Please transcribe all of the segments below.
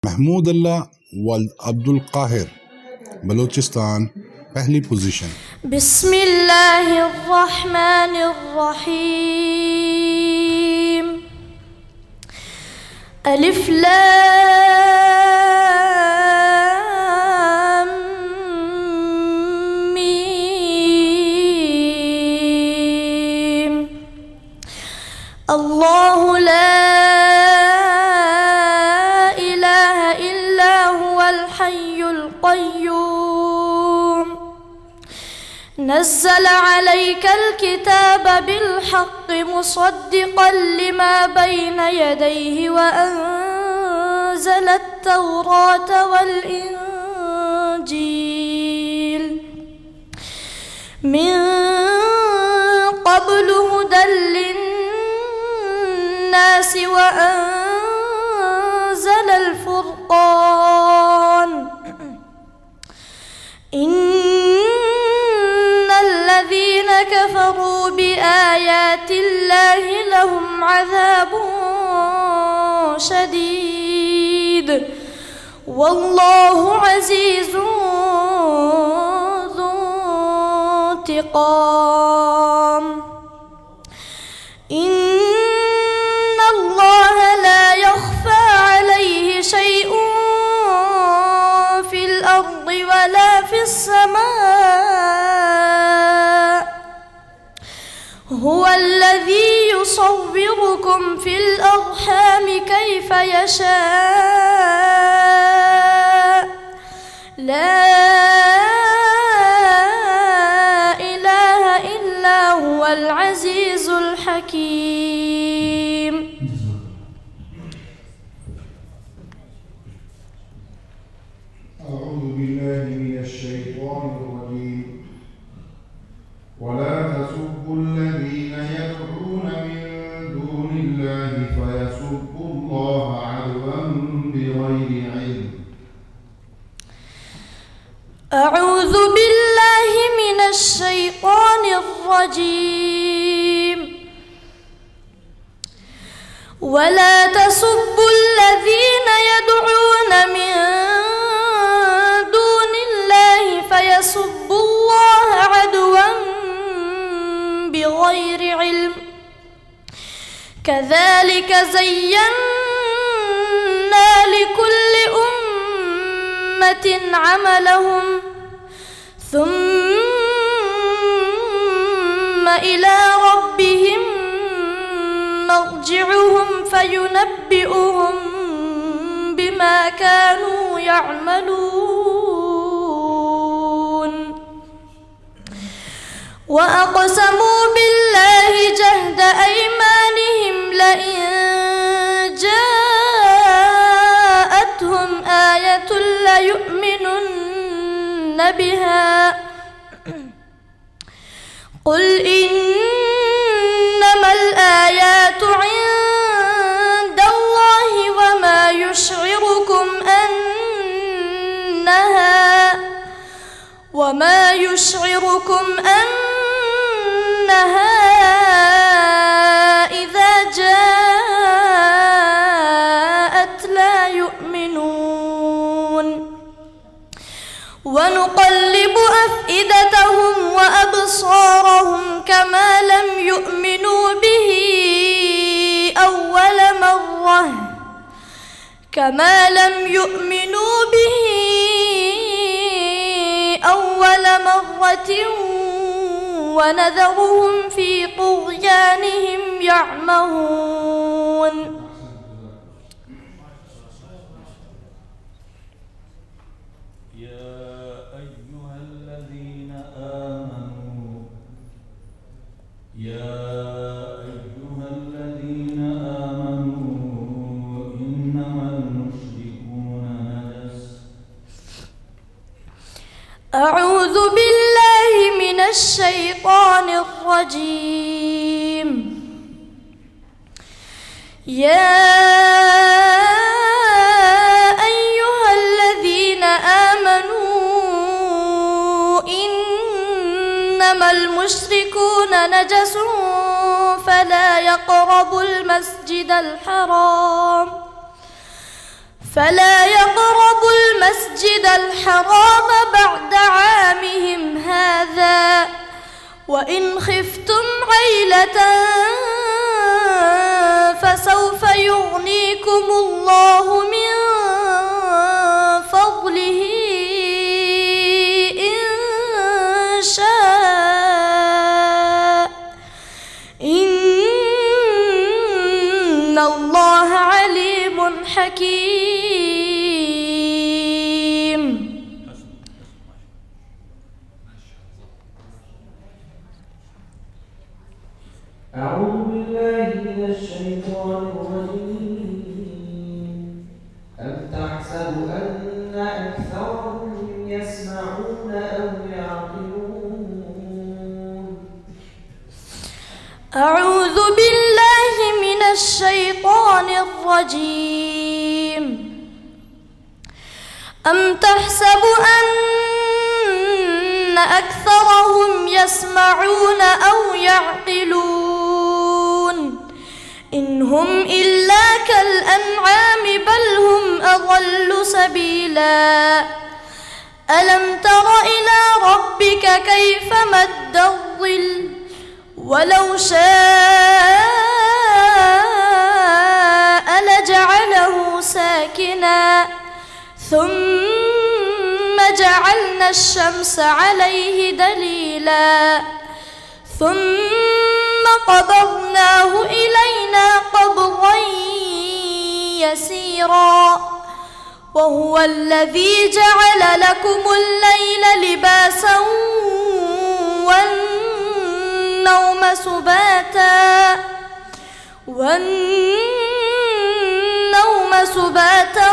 महमूद अल्लाह वल्द अब्दुल काहिर बलूचिस्तान पहली पोजीशन। बिस्मिल्लाहिर्रहमानिर्रहीम। अलिफ लाम मीम। अल्लाहु ला नज़्ज़ल अलैकल किताब बिलहक़्क़ि मुसद्दिक़न लिमा बैन यदैहि व अंज़लत तौरात वल इंजील मिन क़ब्लु हुदल लिन्नासि व अंज़लल फ़ुरक़ान। الذين كفروا بآيات الله لهم عذاب شديد والله عزيز ذو انتقام। إن الله لا يخفى عليه شيء في الأرض ولا في السماء هو الذي يصوركم في الأرحام كيف يشاء لا إله إلا هو العزيز الحكيم۔ أعوذ بالله من الشيطان الرجيم ولا تسبوا الذين يدعون من دون الله فيسبوا الله عدوا بغير علم۔ أعوذ بالله من الشيطان الرجيم ولا تسبوا الذين يدعون من دون الله فيسبوا الله عدوا بغير علم كذلك زينا لكل أمة عملهم ثم إلى ربهم مرجعهم فينبئهم بما كانوا يعملون وأقسموا بالله جهد أيمانهم لئن جاءتهم آية ليؤمنن بها قل إنما الآيات عند الله وما يشعركم أنها إذا جاءت لا يؤمنون ونقلب أفئدتهم وأبصارهم كما لم يؤمنوا به أول مرة ونذرهم في طغيانهم يعمهون۔ أعوذ بالله من الشيطان الرجيم يا أيها الذين آمنوا إنما المشركون نجس فلا يقربوا المسجد فلا يقربوا المسجد الحرام بعد عامهم هذا وإن خفتم عيلة فسوف يغنيكم الله من فضله إن شاء إن الله عليم حكيم. أعوذ بالله من الشيطان الرجيم. أم تحسب أن أكثرهم يسمعون أو يعقلون. أعوذ بالله من الشيطان الرجيم. أم تحسب أن أكثرهم يسمعون أو يعقلون إن هم إلا كالأنعام بل هم أضل سبيلا. ألم تر إلى ربك كيف مد الظل ولو شاء لجعله ساكنا ثم جعلنا الشمس عليه دليلا ثم قبضناه إلينا قبضا يسيرا. وهو الذي جعل لكم الليل لباسا والنوم سباتا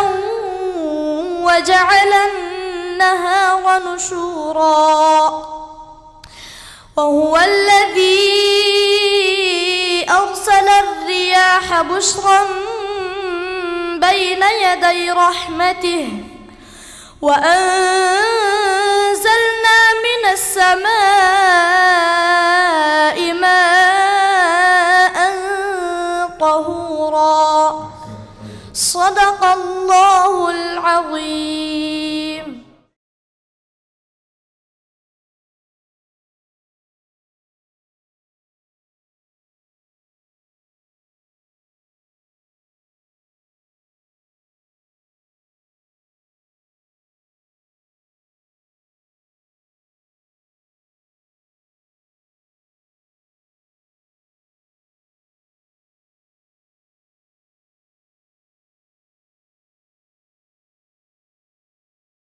وجعل النهار نشورا. وهو الذي أرسل الرياح بشرا بين يدي رحمته وأنزلنا من السماء ماء طهورا. صدق الله العظيم.